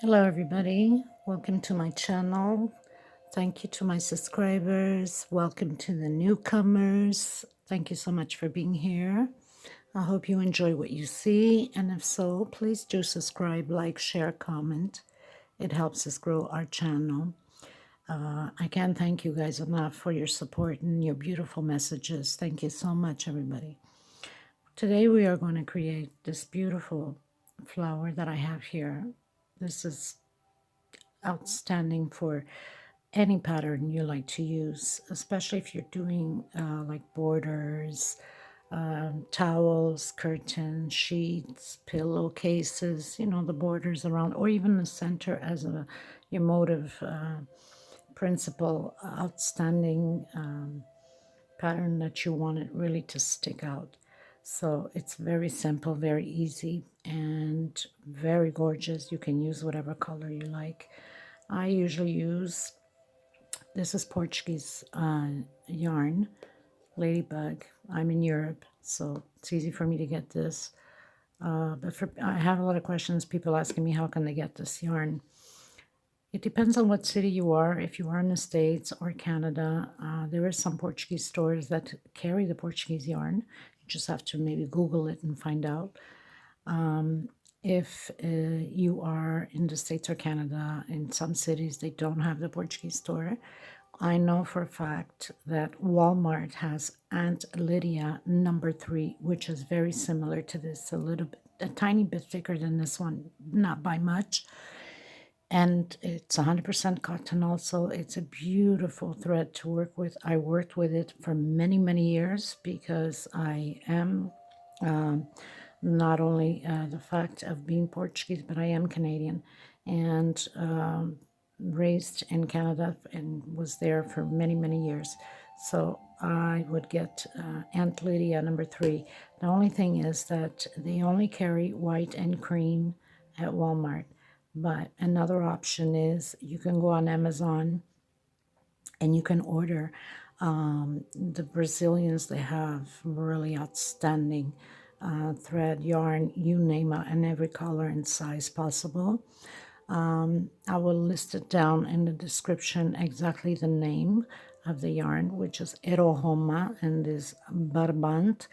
Hello everybody, welcome to my channel. Thank you to my subscribers. Welcome to the newcomers. Thank you so much for being here. I hope you enjoy what you see, and if so, please do subscribe, like, share, comment. It helps us grow our channel. I can't thank you guys enough for your support and your beautiful messages. Thank you so much, everybody. Today we are going to create this beautiful flower that I have here. This is outstanding for any pattern you like to use, especially if you're doing like borders, towels, curtains, sheets, pillowcases, you know, the borders around, or even the center as a your motive principle, outstanding pattern that you want it really to stick out. So it's very simple, very easy, and very gorgeous. You can use whatever color you like. I usually use, this is Portuguese yarn, Ladybug. I'm in Europe, so it's easy for me to get this. I have a lot of questions, people asking me how can they get this yarn. It depends on what city you are. If you are in the States or Canada, there are some Portuguese stores that carry the Portuguese yarn. You just have to maybe Google it and find out. If you are in the States or Canada, in some cities they don't have the Portuguese store. I know for a fact that Walmart has Aunt Lydia #3, which is very similar to this, a tiny bit thicker than this one, not by much. And it's 100% cotton also. It's a beautiful thread to work with. I worked with it for many, many years because I am not only the fact of being Portuguese, but I am Canadian and raised in Canada and was there for many, many years. So I would get Aunt Lydia #3. The only thing is that they only carry white and cream at Walmart. But another option is you can go on Amazon and you can order the Brazilians. They have really outstanding thread, yarn, you name it, in every color and size possible. I will list it down in the description, exactly the name of the yarn, which is EuroRoma and is Barbant.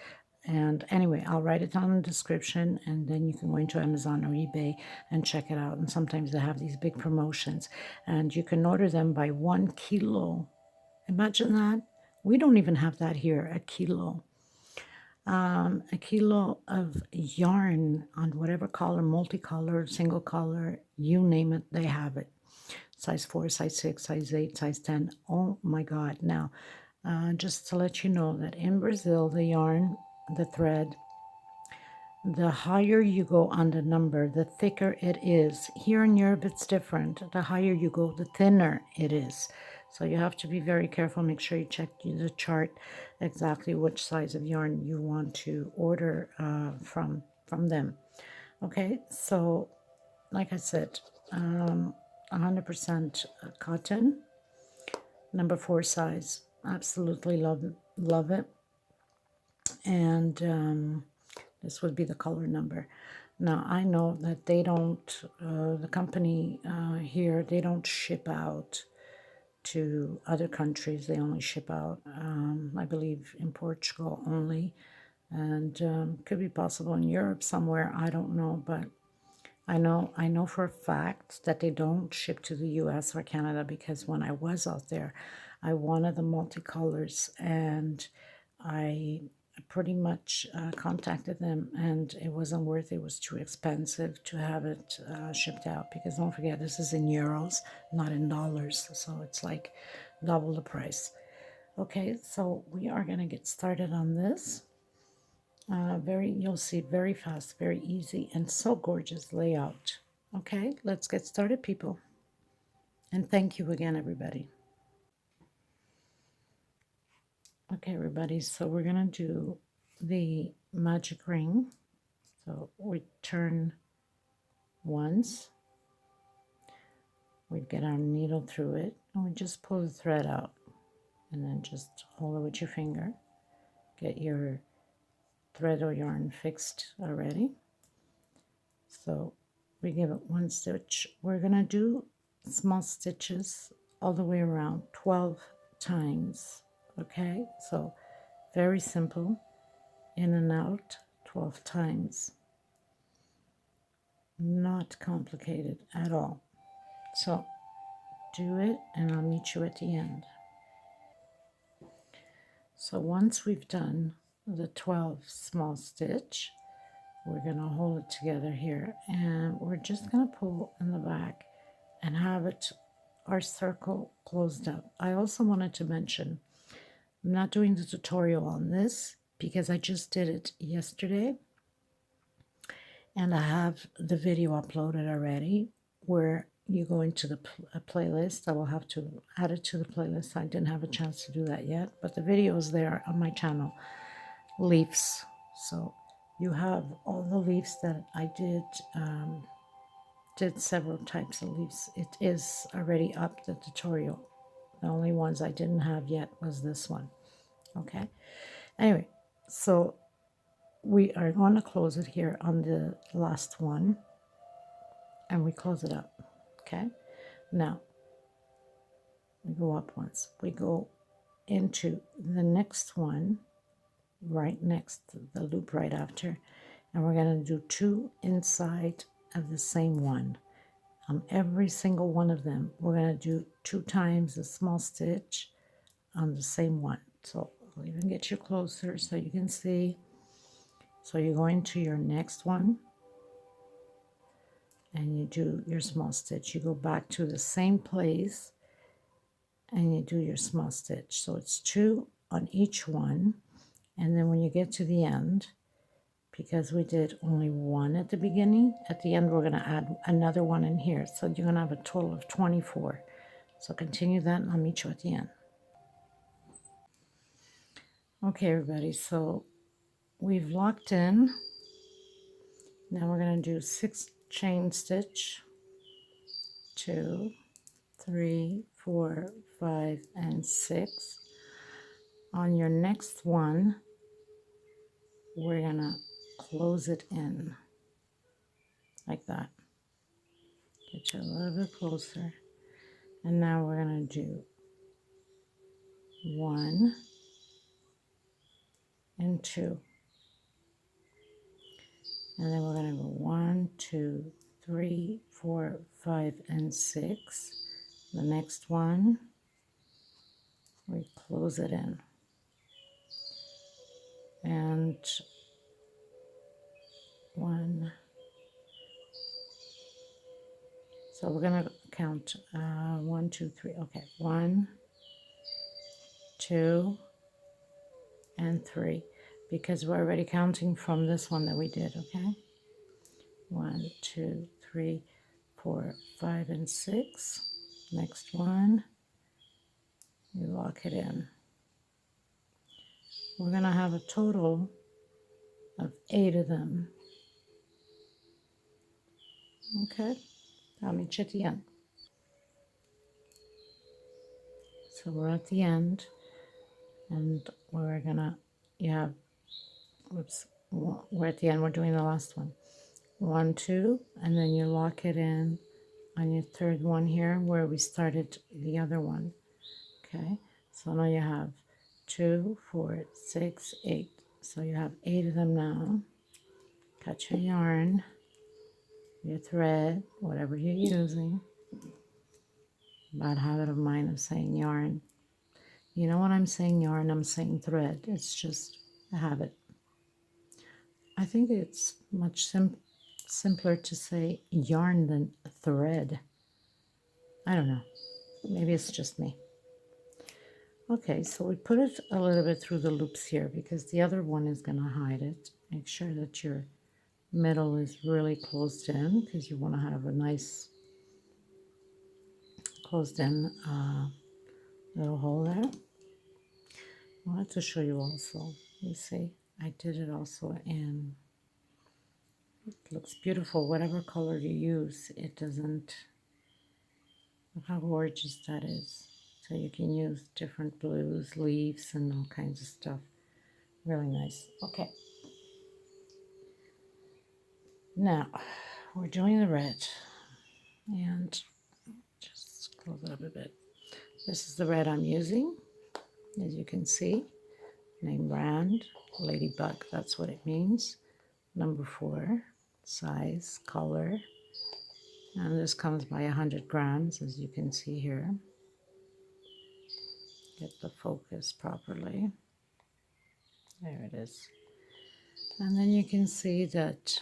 And anyway, I'll write it down in the description, and then you can go into Amazon or eBay and check it out. And sometimes they have these big promotions, and you can order them by 1 kilo. Imagine that. We don't even have that here, a kilo. A kilo of yarn on whatever color, multicolored, single color, you name it, they have it. Size 4, size 6, size 8, size 10. Oh my God. Now, just to let you know that in Brazil, the yarn, the thread, the higher you go on the number, the thicker it is. Here in Europe, it's different. The higher you go, the thinner it is. So you have to be very careful. Make sure you check the chart exactly which size of yarn you want to order from them. Okay, so like I said, 100% cotton, #4 size. Absolutely love it. And this would be the color number. Now, I know that they don't, the company here, they don't ship out to other countries. They only ship out, I believe, in Portugal only. And could be possible in Europe somewhere. I don't know, but I know for a fact that they don't ship to the US or Canada, because when I was out there, I wanted the multicolors, and I pretty much contacted them, and it wasn't worth it. It was too expensive to have it shipped out, because don't forget, this is in euros, not in dollars, so it's like double the price. Okay, so we are going to get started on this. You'll see, very fast, very easy, and so gorgeous layout. Okay, let's get started, people. And thank you again, everybody. Okay, everybody, so we're gonna do the magic ring. So we turn once, we get our needle through it, and we just pull the thread out, and then just hold it with your finger. Get your thread or yarn fixed already. So we give it one stitch. We're gonna do small stitches all the way around 12 times. Okay, so very simple, in and out 12 times, not complicated at all. So do it and I'll meet you at the end. So once we've done the 12 small stitch, we're going to hold it together here and we're just going to pull in the back and have it, our circle closed up. I also wanted to mention, I'm not doing the tutorial on this because I just did it yesterday and I have the video uploaded already where you go into the playlist. I will have to add it to the playlist. I didn't have a chance to do that yet, but the video is there on my channel, Leaves. So you have all the leaves that I did several types of leaves. It is already up, the tutorial. The only ones I didn't have yet was this one. Okay. Anyway, so we are going to close it here on the last one and we close it up. Okay. Now we go up once. We go into the next one right next to the loop right after, and we're going to do 2 inside of the same one. On every single one of them, we're going to do 2 times a small stitch on the same one. So I'll even get you closer so you can see. So you go into your next one and you do your small stitch. You go back to the same place and you do your small stitch. So it's 2 on each one. And then when you get to the end, because we did only 1 at the beginning, at the end we're going to add another 1 in here. So you're going to have a total of 24. So continue that and I'll meet you at the end. Okay, everybody, so we've locked in. Now we're going to do 6 chain stitch, 2, 3, 4, 5, and 6. On your next one, we're going to close it in like that. Get you a little bit closer. And now we're going to do 1 and 2. And then we're going to go 1, 2, 3, 4, 5, and 6. The next one, we close it in. And 1. So we're going to count 1, 2, 3. Okay, 1, 2, and 3. Because we're already counting from this one that we did, okay? 1, 2, 3, 4, 5, and 6. Next one, you lock it in. We're going to have a total of 8 of them. Okay, I'll meet you at the end. So we're at the end, and we're gonna, we're at the end, we're doing the last one. 1, 2, and then you lock it in on your third one here where we started the other one. Okay, so now you have 2, 4, 6, 8. So you have 8 of them now. Cut your yarn, your thread, whatever you're using. Bad habit of mine of saying yarn. You know when I'm saying yarn, I'm saying thread. It's just a habit. I think it's much simpler to say yarn than thread. I don't know. Maybe it's just me. Okay, so we put it a little bit through the loops here because the other one is going to hide it. Make sure that your middle is really closed in because you want to have a nice closed in little hole there. I wanted to show you also. You see, I did it also in, it looks beautiful. Whatever color you use, it doesn't, look how gorgeous that is. So you can use different blues, leaves, and all kinds of stuff. Really nice. Okay. Now, we're doing the red, and just close it up a bit. This is the red I'm using, as you can see. Name brand, Ladybug, that's what it means. Number 4, size, color, and this comes by 100 grams, as you can see here. Get the focus properly. There it is. And then you can see that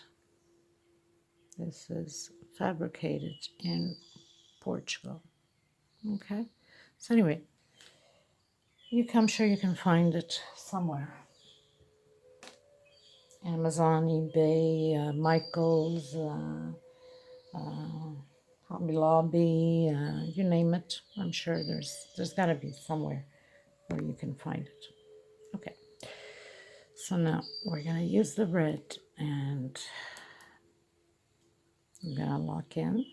this is fabricated in Portugal. Okay, so anyway, I'm sure you can find it somewhere. Amazon, eBay, Michael's, Hobby Lobby, you name it. I'm sure there's got to be somewhere where you can find it. Okay, so now we're going to use the red, and I'm going to lock in.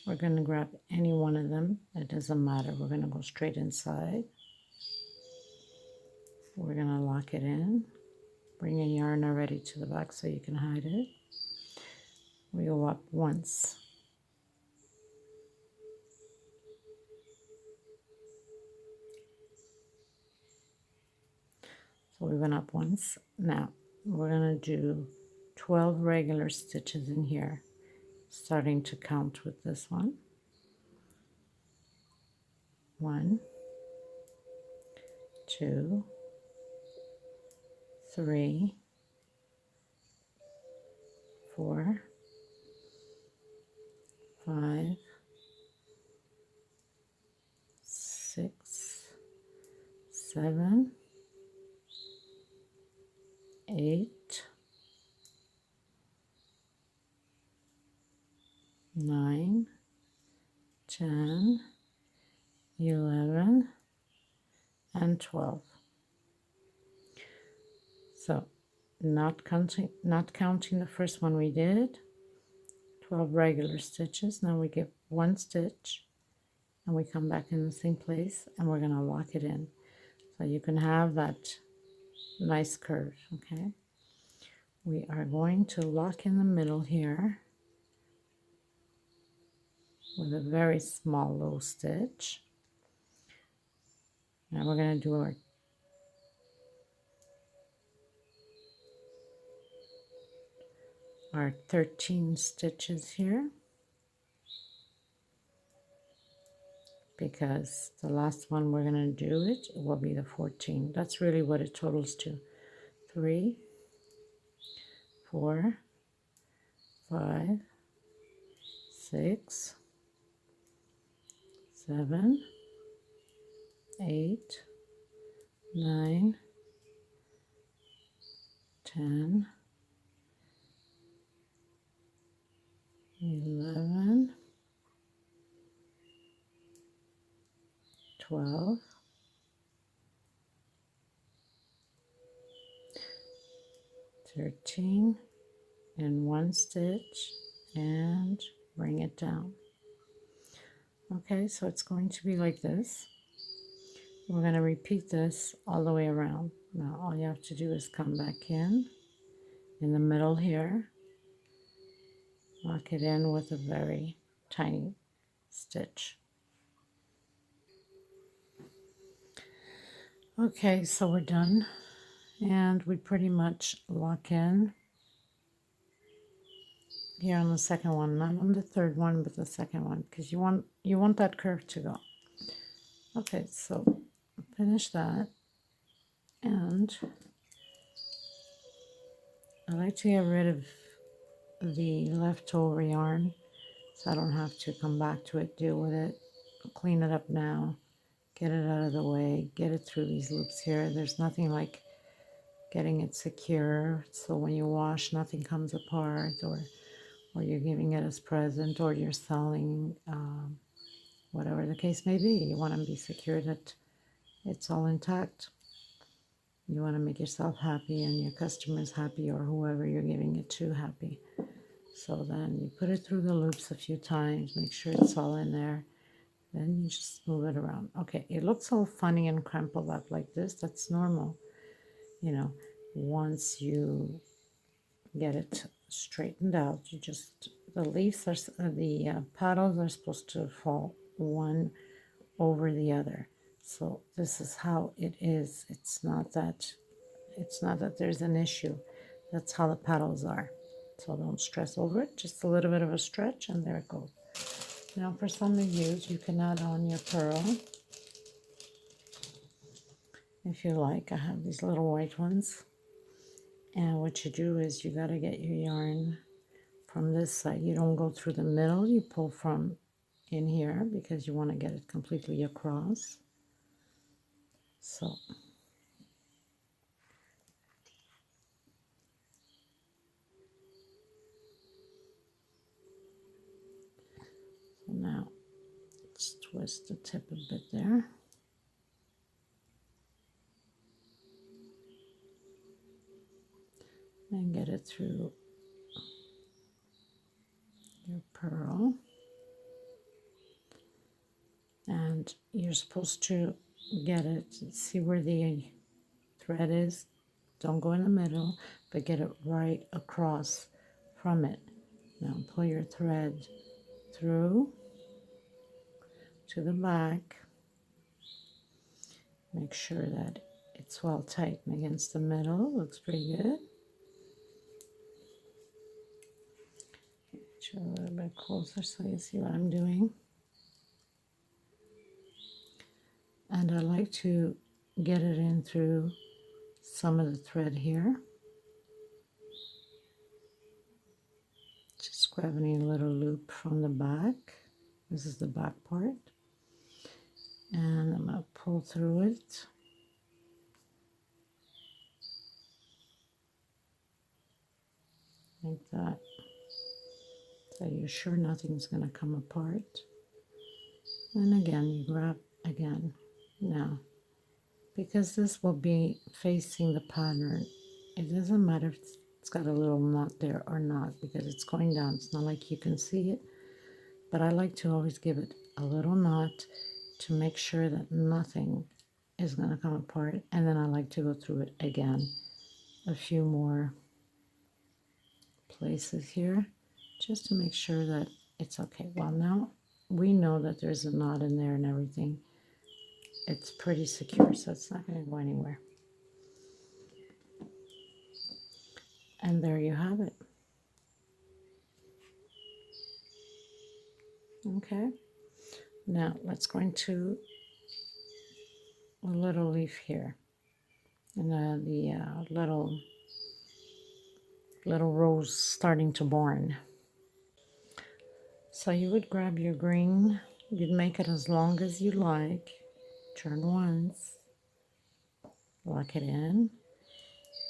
We're going to grab any one of them. It doesn't matter. We're going to go straight inside. We're going to lock it in. Bring your yarn already to the back so you can hide it. We go up once. So we went up once. Now we're going to do 12 regular stitches in here, starting to count with this one. 1, 2, 3, 4, 5, 6, 7, 8, 9, 10, 11, and 12. So not counting the first one we did, 12 regular stitches. Now we get one stitch and we come back in the same place, and we're going to lock it in so you can have that nice curve. Okay, we are going to lock in the middle here with a very small low stitch. Now we're going to do our 13 stitches here, because the last one we're going to do it will be the 14. That's really what it totals to. 3, 4, 5, 6, 7, 8, 9, 10, 11, 12, 13, and one stitch, and bring it down. Okay, so it's going to be like this. We're going to repeat this all the way around. Now all you have to do is come back in the middle here, lock it in with a very tiny stitch. Okay, so we're done, and we pretty much lock in here on the second one, not on the third one, but the second one, because you want that curve to go. Okay, so finish that, and I like to get rid of the leftover yarn so I don't have to come back to it, deal with it, clean it up now, get it out of the way, get it through these loops here. There's nothing like getting it secure so when you wash nothing comes apart, or you're giving it as present, or you're selling, whatever the case may be. You want to be secure that it's all intact. You want to make yourself happy and your customers happy, or whoever you're giving it to happy. So then you put it through the loops a few times, make sure it's all in there. Then you just move it around. Okay, it looks all funny and crumpled up like this. That's normal. You know, once you get it straightened out. You just, the leaves are, the petals are supposed to fall one over the other. So this is how it is. It's not that there's an issue. That's how the petals are. So don't stress over it. Just a little bit of a stretch and there it goes. Now for some reviews, you can add on your pearl if you like. I have these little white ones. And what you do is you got to get your yarn from this side. You don't go through the middle. You pull from in here because you want to get it completely across. So now let's twist the tip a bit there. And get it through your pearl. And you're supposed to get it, see where the thread is. Don't go in the middle, but get it right across from it. Now pull your thread through to the back. Make sure that it's well tightened against the middle. Looks pretty good. Show a little bit closer so you see what I'm doing. And I like to get it in through some of the thread here. Just grabbing a little loop from the back. This is the back part. And I'm going to pull through it. Like that. So you're sure nothing's going to come apart. And again, you grab again. Now, because this will be facing the pattern, it doesn't matter if it's got a little knot there or not because it's going down. It's not like you can see it, but I like to always give it a little knot to make sure that nothing is going to come apart. And then I like to go through it again a few more places here just to make sure that it's okay. Well, now we know that there's a knot in there and everything. It's pretty secure, so it's not going to go anywhere. And there you have it. Okay. Now let's go into a little leaf here. And the little rose starting to born. So you would grab your green. You'd make it as long as you like. Turn once. Lock it in.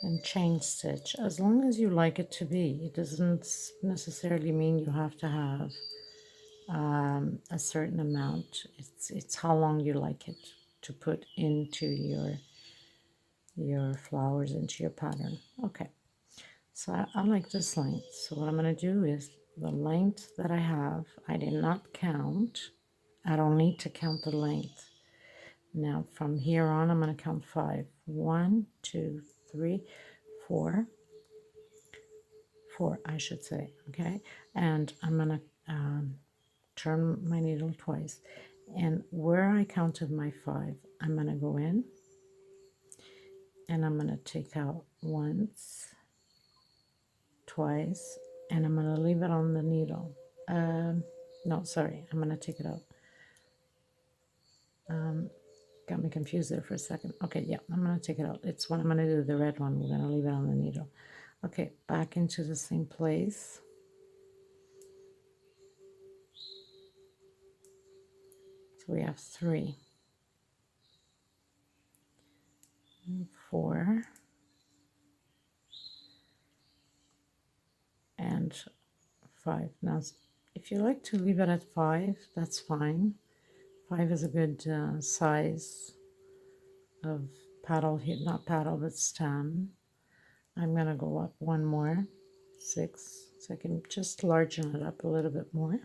And chain stitch as long as you like it to be. It doesn't necessarily mean you have to have a certain amount. It's how long you like it to put into your flowers, into your pattern. Okay, so I like this length. So what I'm going to do is the length that I have, I did not count. I don't need to count the length. Now from here on, I'm going to count 5. 1, 2, 3, 4, I should say, okay? And I'm going to turn my needle twice. And where I counted my 5, I'm going to go in and I'm going to take out once, twice, and I'm going to leave it on the needle. No, sorry, I'm going to take it out. Got me confused there for a second. Okay, yeah, I'm going to take it out. It's what I'm going to do, the red one. We're going to leave it on the needle. Okay, back into the same place. So we have 3, 4, and 5. Now, if you like to leave it at 5, that's fine. 5 is a good size of paddle here, not paddle, but stem. I'm going to go up one more, 6, so I can just largen it up a little bit more.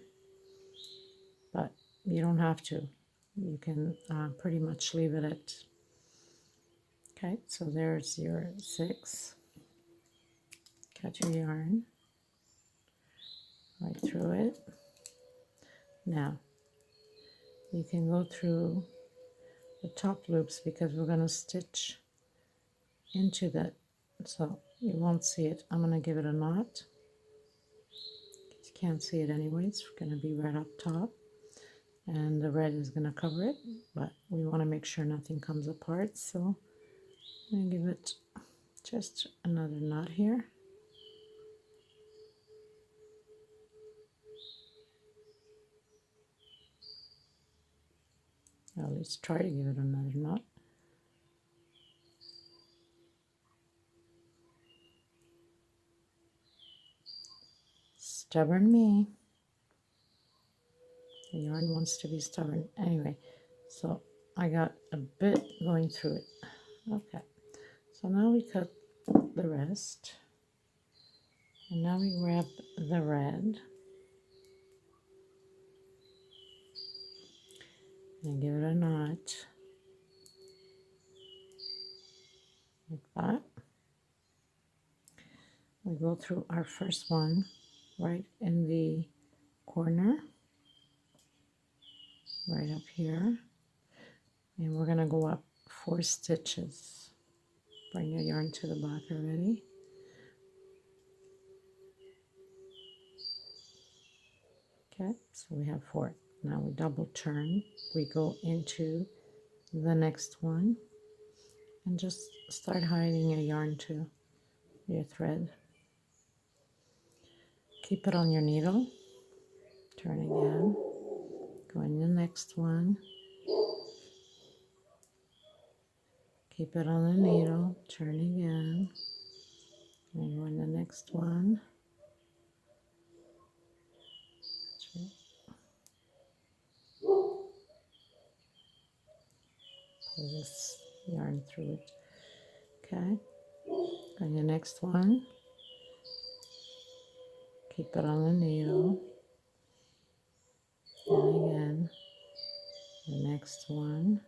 But you don't have to. You can pretty much leave it at, okay, so there's your 6. cut your yarn right through it. Now you can go through the top loops because we're going to stitch into that, so you won't see it. I'm going to give it a knot. You can't see it anyway, it's going to be right up top, and the red is going to cover it, but we want to make sure nothing comes apart, so I'm going to give it just another knot here. At least try to give it another knot. Stubborn me. The yarn wants to be stubborn. Anyway, so I got a bit going through it. Okay, so now we cut the rest. And now we grab the red and give it a knot like that. We go through our first one right in the corner, right up here, and we're going to go up 4 stitches. Bring your yarn to the back already. Okay, so we have 4. Now we double turn, we go into the next one, and just start hiding your yarn to your thread. Keep it on your needle, turn again, go in the next one, keep it on the needle, turn again, and go in the next one. Pull this yarn through it. Okay, go in the next one, keep it on the needle, and again, the next one,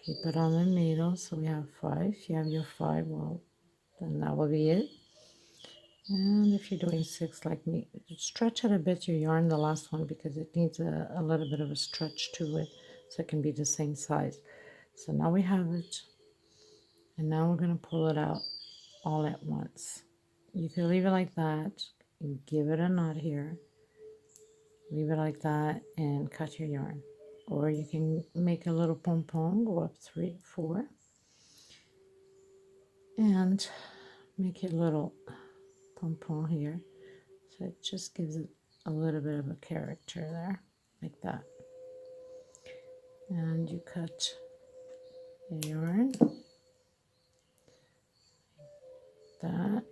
keep it on the needle. So we have 5. If you have your 5, well, then that will be it. And if you're doing 6 like me, stretch it a bit, your yarn, the last one, because it needs a little bit of a stretch to it so it can be the same size. So now we have it, and now we're going to pull it out all at once. You can leave it like that and give it a knot here, leave it like that and cut your yarn, or you can make a little pom-pom, go up 3, 4 and make a little pom-pom here, so it just gives it a little bit of a character there, like that. And you cut the yarn like that.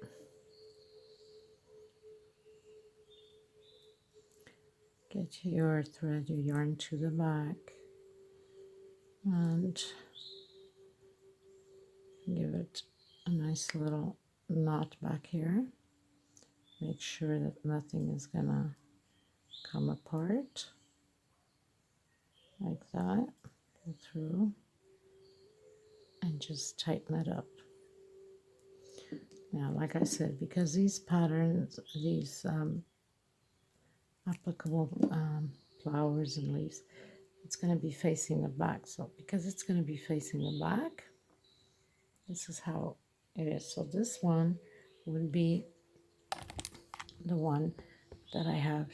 Get your thread, your yarn to the back, and give it a nice little knot back here. Make sure that nothing is gonna come apart, like that. Go through and just tighten it up. Now, like I said, because these patterns, these applicable flowers and leaves, it's going to be facing the back. So because it's going to be facing the back, this is how it is. So this one would be the one that I have.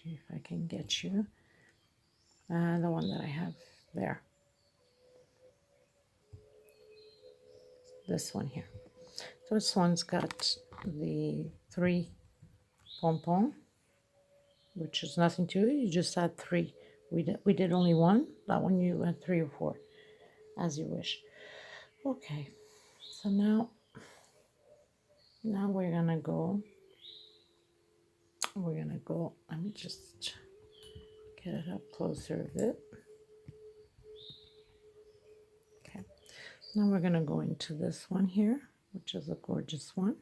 See if I can get you. The one that I have there. This one here. So this one's got the 3 pom-pom, which is nothing to it. You just add 3. We did only 1. That one you add 3 or 4, as you wish. Okay, so now we're gonna go. Let me just get it up closer a bit. Okay, now we're gonna go into this one here, which is a gorgeous one.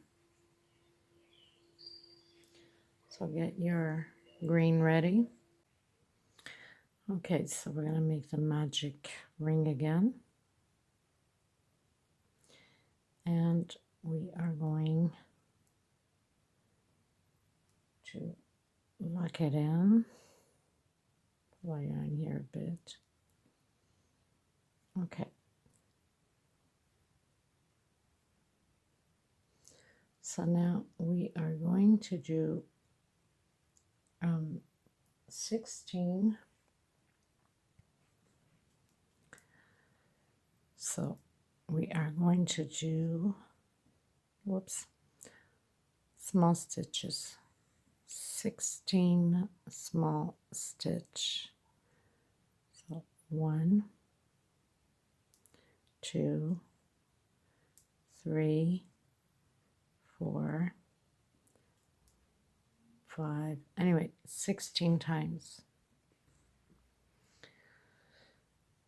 So get your green ready. Okay, so we're gonna make the magic ring again. and we are going to lock it in. Pull our yarn here a bit. Okay. So now we are going to do 16. So we are going to do, whoops, small stitches. 16 small stitch. So 1, 2, 3, 4, 5, anyway, 16 times.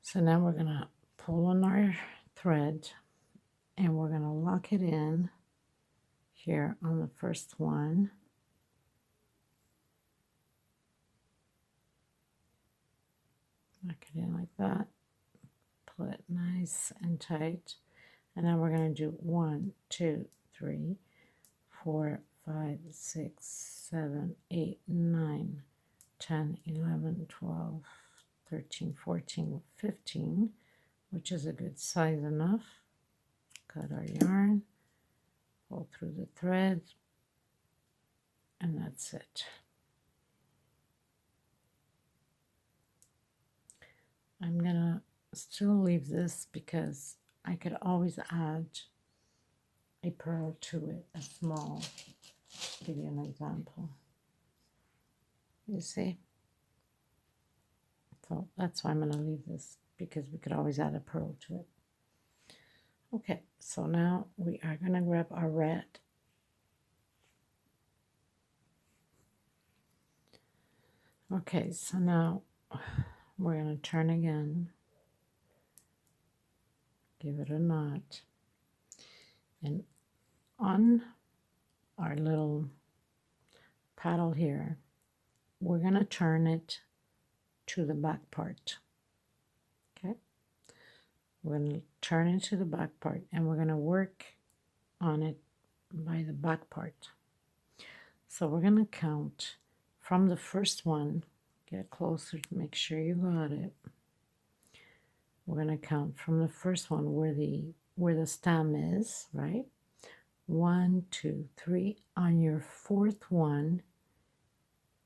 So now we're going to pull on our thread and we're going to lock it in here on the first one. Lock it in like that. Pull it nice and tight. And then we're going to do 1, 2, 3, 4, 5, 6, 7, 8, 9, 10, 11, 12, 13, 14, 15, which is a good size enough. Cut our yarn, pull through the thread, and that's it. I'm gonna still leave this because I could always add a pearl to it, a small. Give you an example. You see? So that's why I'm gonna leave this, because we could always add a pearl to it. Okay, so now we are gonna grab our red. Okay, so now we're going to turn again, give it a knot, and on our little paddle here, we're going to turn it to the back part. Okay, we're going to turn it to the back part, and we're going to work on it by the back part. So we're going to count from the first one. Get closer to make sure you got it. We're going to count from the first one where the stem is, right? 1, 2, 3. On your fourth one,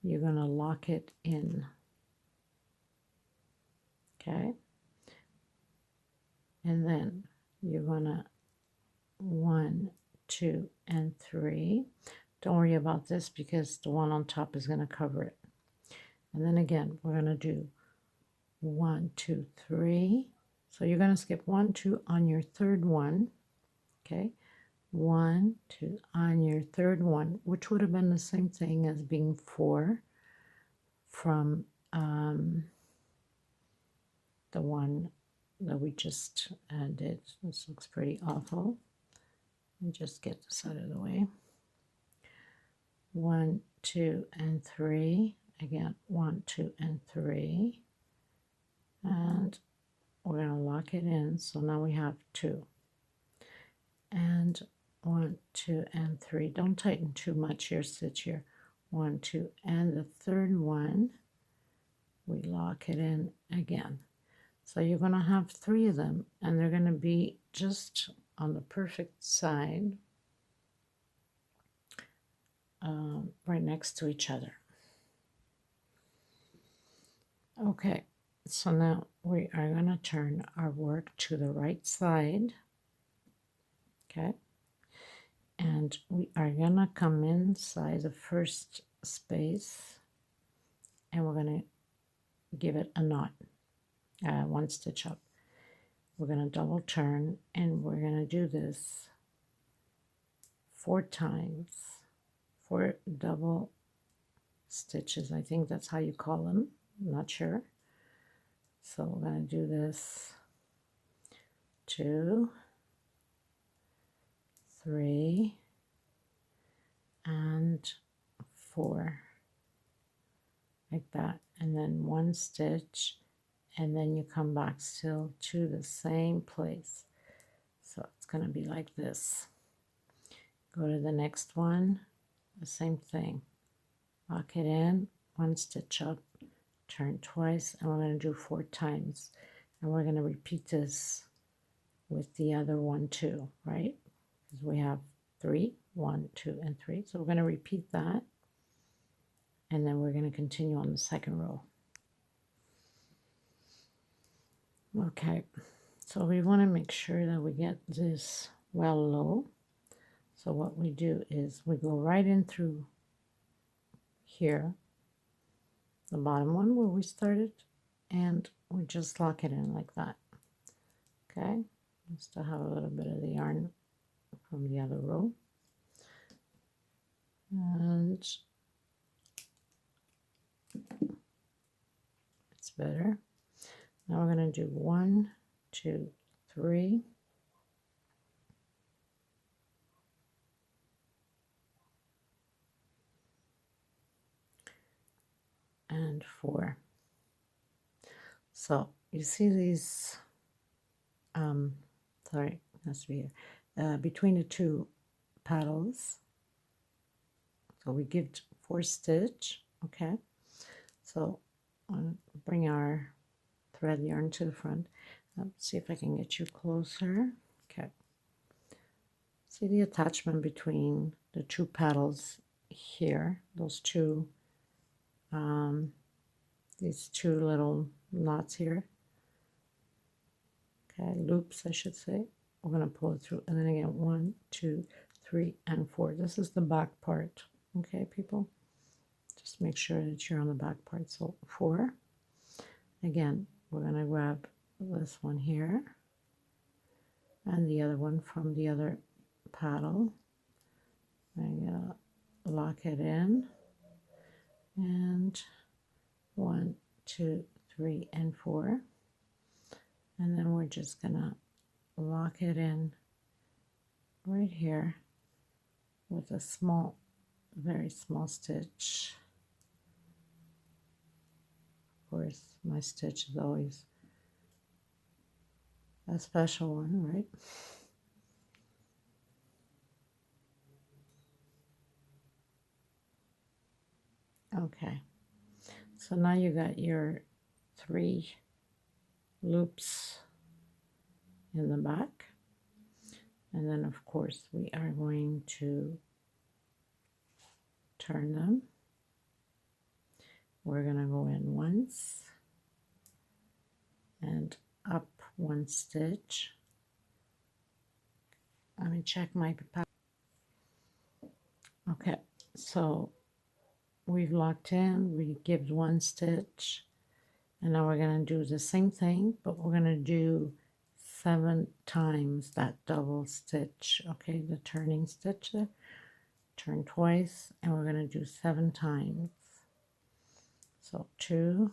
you're going to lock it in. Okay? And then you're going to 1, 2, and 3. Don't worry about this because the one on top is going to cover it. And then again, we're going to do 1, 2, 3. So you're going to skip 1, 2 on your third one. Okay, 1, 2 on your third one, which would have been the same thing as being 4 from the one that we just did. This looks pretty awful. And just get this out of the way. 1, 2, and 3. Again, 1, 2, and 3. And we're going to lock it in. So now we have 2. And 1, 2, and 3. Don't tighten too much your stitch here. 1, 2, and the third one, we lock it in again. So you're going to have 3 of them, and they're going to be just on the perfect side, right next to each other. Okay, so now we are going to turn our work to the right side. Okay, and we are going to come inside the first space, and we're going to give it a knot, 1 stitch up. We're going to double turn, and we're going to do this 4 times, 4 double stitches. I think that's how you call them. I'm not sure. So we're going to do this 2, 3, and 4, like that, and then 1 stitch, and then you come back still to the same place. So it's going to be like this. Go to the next one, the same thing. Lock it in, 1 stitch up, turn twice, and we're going to do 4 times. And we're going to repeat this with the other one too, right? Because we have 3, 1, 2, and 3. So we're going to repeat that. And then we're going to continue on the second row. Okay, so we want to make sure that we get this well low. So what we do is we go right in through here, the bottom one where we started, and we just lock it in like that. Okay, just to have a little bit of the yarn from the other row. And it's better. Now we're going to do 1, 2, 3. And 4. So you see these, sorry, has to be here, between the 2 petals. So we give 4 stitch, okay? So bring our thread yarn to the front. Let's see if I can get you closer. Okay. See the attachment between the 2 petals here, those 2, these 2 little knots here. Okay, loops, I should say. We're going to pull it through, and then again, 1, 2, 3, and 4. This is the back part. Okay, people? Just make sure that you're on the back part. So 4. Again, we're going to grab this one here and the other one from the other paddle. I'm going to lock it in. And 1, 2, 3, and 4. And then we're just going to lock it in right here with a small, very small stitch. Of course, my stitch is always a special one, right? Okay, so now you got your 3 loops in the back, and then of course we are going to turn them. We're going to go in once and up 1 stitch. Let me check my pattern. Okay, so we've locked in, we give 1 stitch, and now we're going to do the same thing, but we're going to do 7 times that double stitch. Okay, the turning stitch there, turn twice, and we're going to do 7 times. So 2,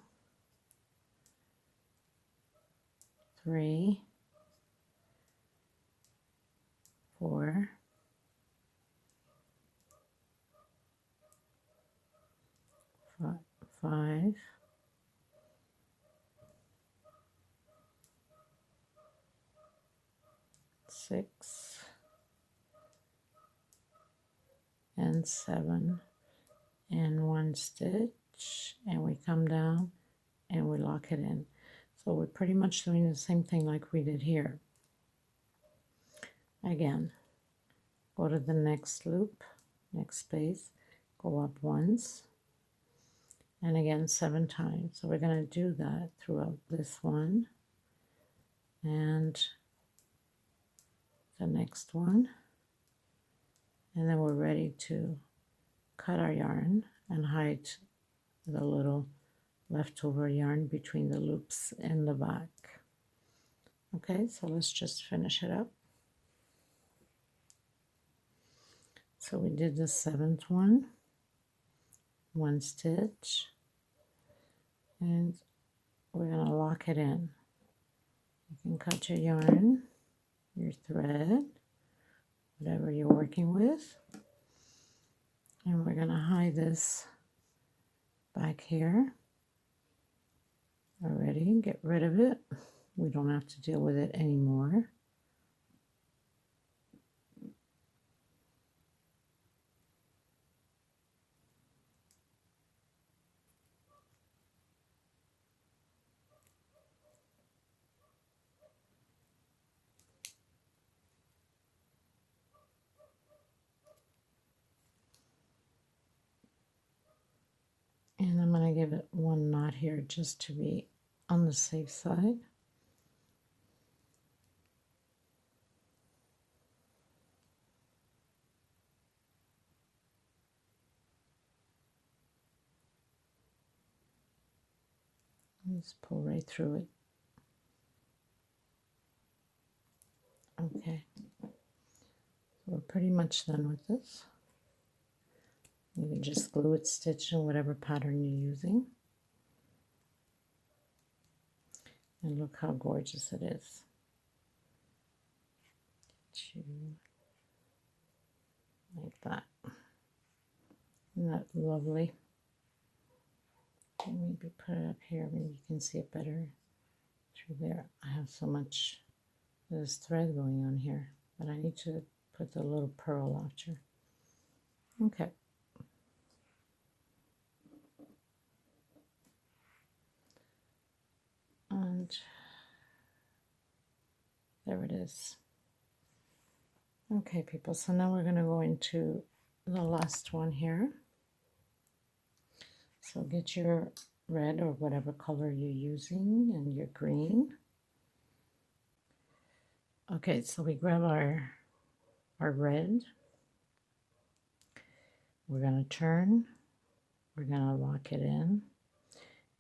3, 4, 5, 6, and 7, and 1 stitch, and we come down and we lock it in. So we're pretty much doing the same thing like we did here. Again, go to the next loop, next space, go up once, and again 7 times. So we're going to do that throughout this one and the next one, and then we're ready to cut our yarn and hide the little leftover yarn between the loops in the back. Okay, so let's just finish it up. So we did the 7th one, 1 stitch, and we're going to lock it in. You can cut your yarn, your thread, whatever you're working with, and we're going to hide this back here already. Get rid of it. We don't have to deal with it anymore. here just to be on the safe side. Just pull right through it. Okay, so we're pretty much done with this. You can just glue it, stitch in whatever pattern you're using. And look how gorgeous it is. Like that. Isn't that lovely? Maybe put it up here, maybe you can see it better through there. I have so much, there's thread going on here, but I need to put the little pearl after. Okay. And there it is. Okay, people, so now we're going to go into the last one here. So get your red or whatever color you're using and your green. Okay, so we grab our red. We're going to turn. We're going to lock it in.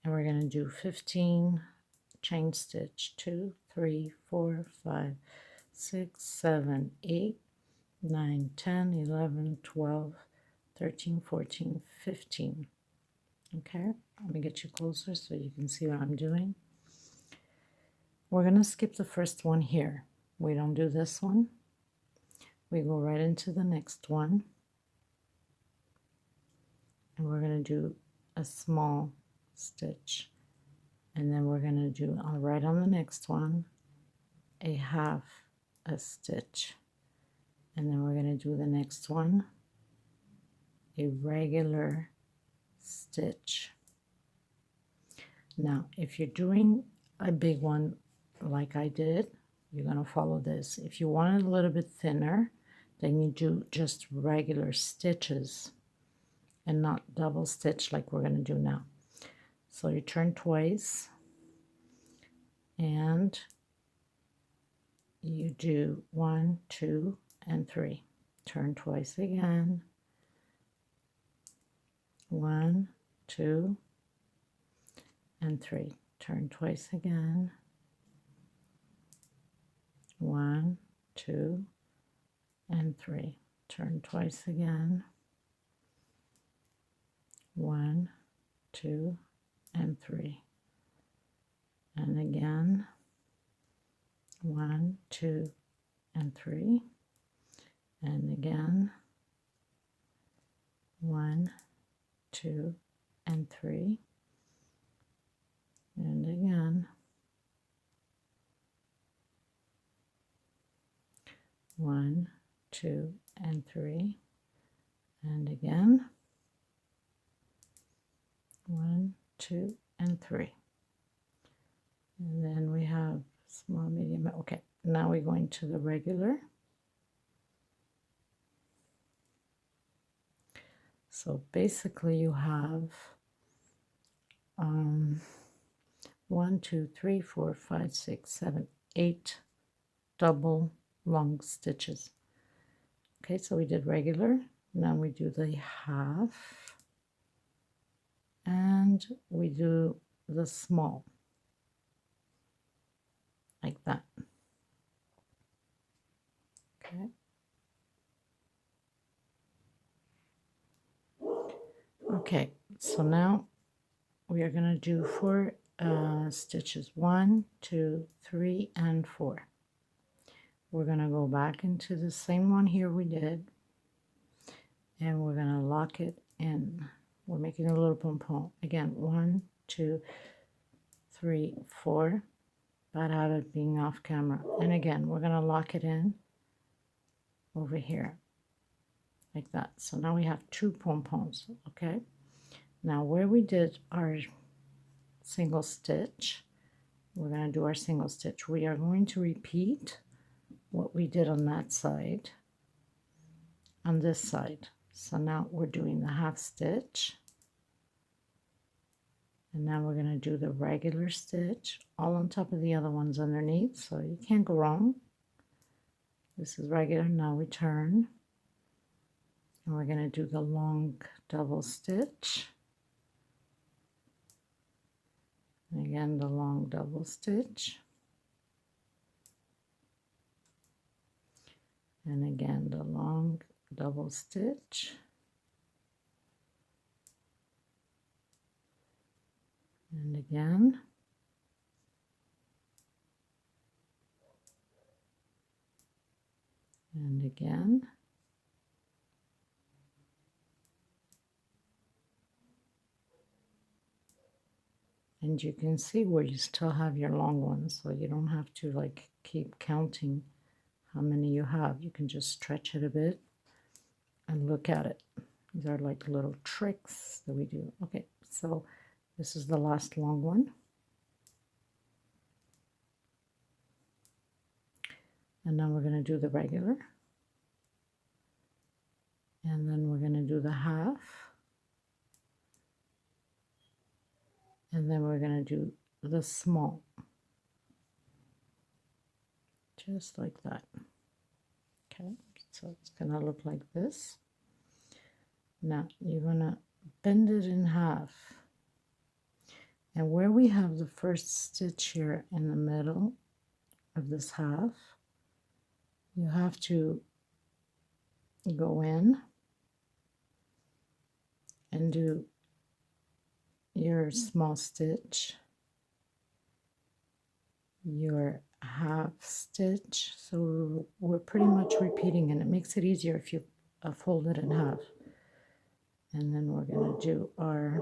And we're going to do 15 chain stitch. 2, 3, 4, 5, 6, 7, 8, 9, 10, 11, 12, 13, 14, 15. Okay, let me get you closer so you can see what I'm doing. We're going to skip the first one here. We don't do this one. We go right into the next one. And we're going to do a small stitch. And then we're going to do right on the next one a half a stitch. And then we're going to do the next one a regular stitch. Now, if you're doing a big one like I did, you're going to follow this. If you want it a little bit thinner, then you do just regular stitches and not double stitch like we're going to do now. So you turn twice and you do 1, 2, and 3. Turn twice again. 1, 2, and 3. Turn twice again. 1, 2, and 3. Turn twice again. 1, 2, and 3. And again. 1, 2, and 3. And again. 1, 2, and 3. And again. 1, 2, and 3. And again. 1, 2, and 3. And then we have small, medium. Okay, now we're going to the regular. So basically you have 1, 2, 3, 4, 5, 6, 7, 8 double long stitches. Okay, so we did regular. Now we do the half and we do the small like that. Okay. Okay, so now we are going to do 4 stitches. 1, 2, 3, and 4. We're going to go back into the same one here we did, and we're going to lock it in. We're making a little pom-pom. Again, 1, 2, 3, 4. Bad habit being off camera. And again, we're going to lock it in over here like that. So now we have 2 pom-poms. Okay, now where we did our single stitch, we're going to do our single stitch. We are going to repeat what we did on that side on this side. So now we're doing the half stitch, And now we're going to do the regular stitch all on top of the other ones underneath, so you can't go wrong. This is regular. Now we turn, and we're going to do the long double stitch. And again, the long double stitch. And again, the long double stitch. And again. And again. And you can see where you still have your long ones, so you don't have to like keep counting how many you have. You can just stretch it a bit and look at it. These are like little tricks that we do. Okay, so this is the last long one. And then we're going to do the regular. And then we're going to do the half. And then we're going to do the small. Just like that. Okay, so it's going to look like this. Now you're going to bend it in half. And where we have the first stitch here in the middle of this half, you have to go in and do your small stitch, your half stitch. So we're pretty much repeating, and it makes it easier if you fold it in half. And then we're going to do our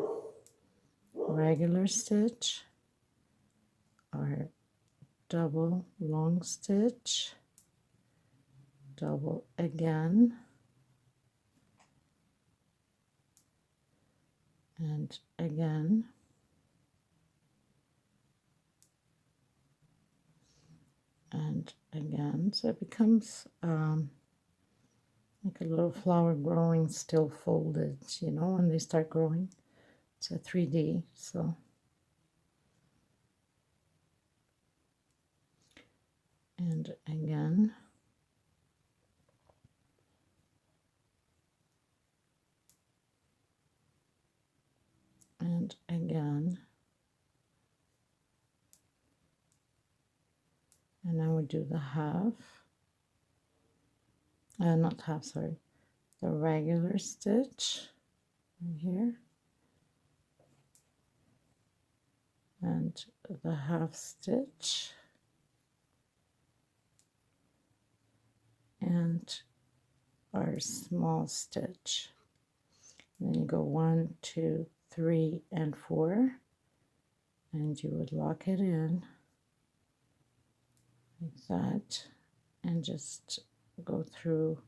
regular stitch, our double long stitch, double again, and again, and again. So it becomes like a little flower growing, still folded, you know, when they start growing. It's a 3D, so. And again. And again. And now we do the half. Not half, sorry. The regular stitch right here. And the half stitch. And our small stitch. And then you go 1, 2, 3, and 4. And you would lock it in like that. And just go through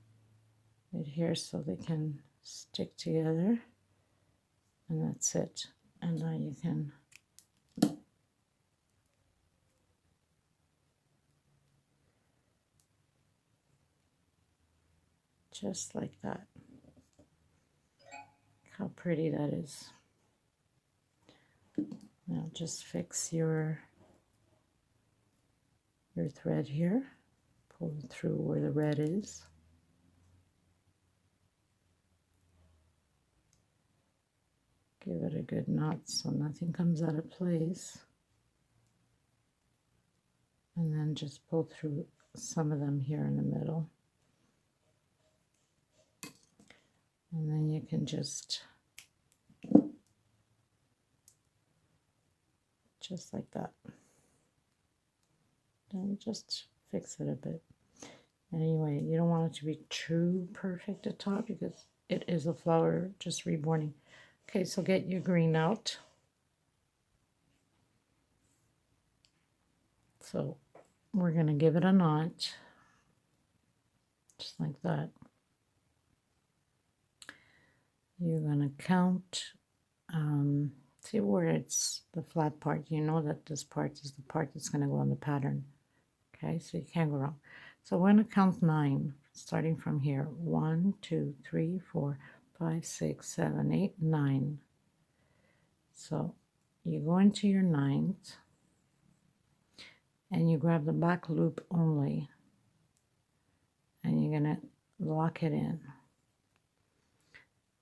it here so they can stick together, and that's it. And now you can just like that. How pretty that is. Now just fix your thread here, pull it through where the red is. Give it a good knot so nothing comes out of place. And then just pull through some of them here in the middle. And then you can just like that. And just fix it a bit. Anyway, you don't want it to be too perfect at top because it is a flower just reborning. Okay, so get your green out. So we're going to give it a knot, just like that. You're going to count, see where it's the flat part. You know that this part is the part that's going to go on the pattern. Okay, so you can't go wrong. So we're going to count 9, starting from here. 1, 2, 3, 4, 5, 6, 7, 8, 9. So you go into your ninth and you grab the back loop only, and you're going to lock it in.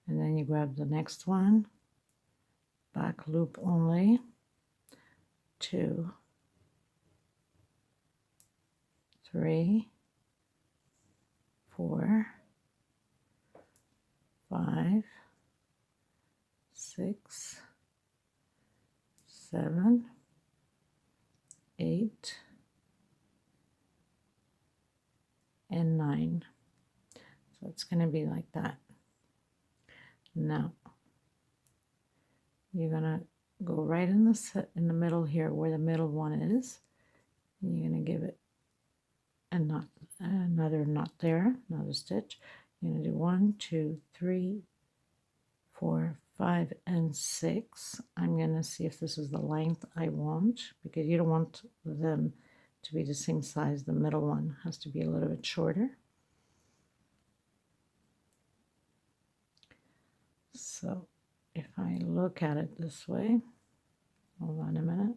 And then you grab the next one, back loop only, 2, 3, 4, 5, 6, 7, 8, and 9. So it's going to be like that. Now you're going to go right in the middle here where the middle one is. And you're going to give it a knot, another knot there, another stitch. You're going to do 1, 2, 3, 4, 5, and 6. I'm going to see if this is the length I want, because you don't want them to be the same size. The middle one has to be a little bit shorter. So if I look at it this way, hold on a minute.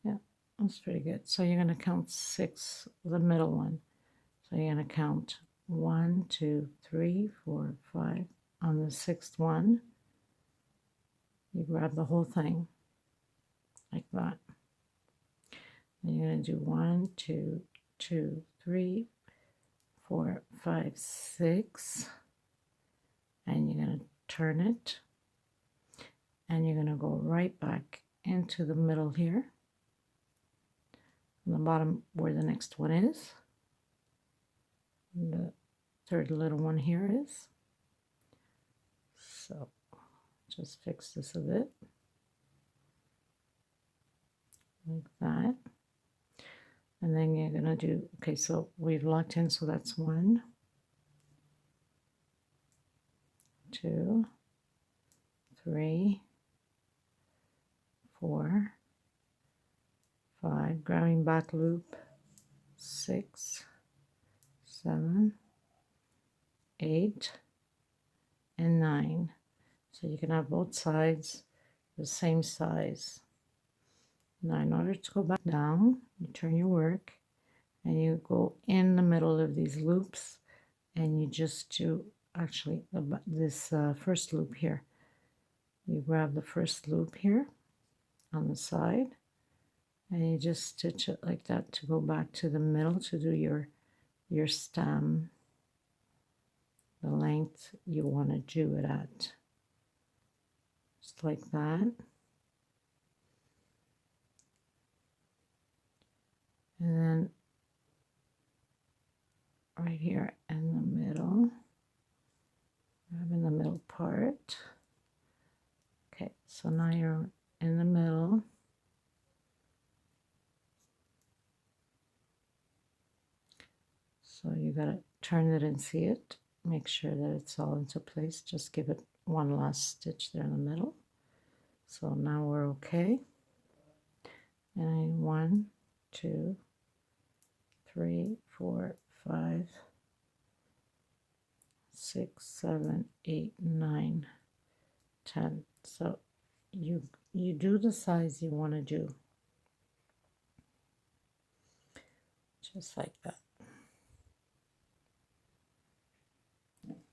Yeah, that's pretty good. So you're going to count 6, the middle one. So you're going to count 1, 2, 3, 4, 5. On the 6th one, you grab the whole thing like that. And you're going to do 1, 2, 2, 3, 4, 5, 6, and you're going to turn it, and you're going to go right back into the middle here, on the bottom where the next one is, and the third little one here is. So just fix this a bit like that. And then you're going to do, okay, so we've locked in, so that's 1, 2, 3, 4, 5, grabbing back loop, 6, 7, 8, and 9. So you can have both sides the same size. Now in order to go back down, you turn your work and you go in the middle of these loops, and you just do actually this first loop here. You grab the first loop here on the side, and you just stitch it like that to go back to the middle to do your stem, the length you want to do it at, just like that. And then right here in the middle, grab in the middle part. Okay, so now you're in the middle. So you gotta turn it and see it. Make sure that it's all into place. Just give it one last stitch there in the middle. So now we're okay. And 1, 2, 3, 4, 5, 6, 7, 8, 9, 10. So you do the size you want to do, just like that.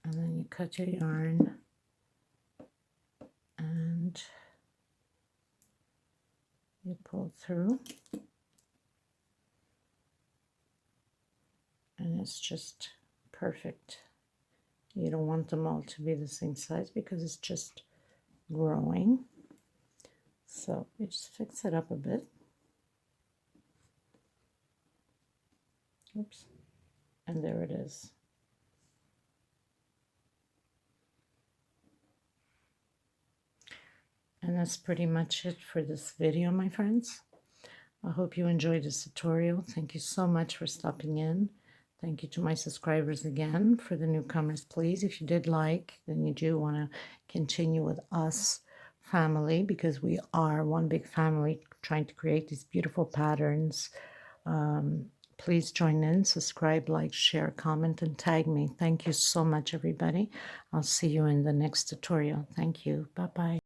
And then you cut your yarn and you pull through, and it's just perfect. You don't want them all to be the same size because it's just growing. So you just fix it up a bit. Oops. And there it is. And that's pretty much it for this video, my friends. I hope you enjoyed this tutorial. Thank you so much for stopping in. Thank you to my subscribers again. For the newcomers, please, if you did like, then you do want to continue with us family, because we are one big family trying to create these beautiful patterns, Please join in, subscribe, like, share, comment, and tag me. Thank you so much, everybody. I'll see you in the next tutorial. Thank you. Bye-bye.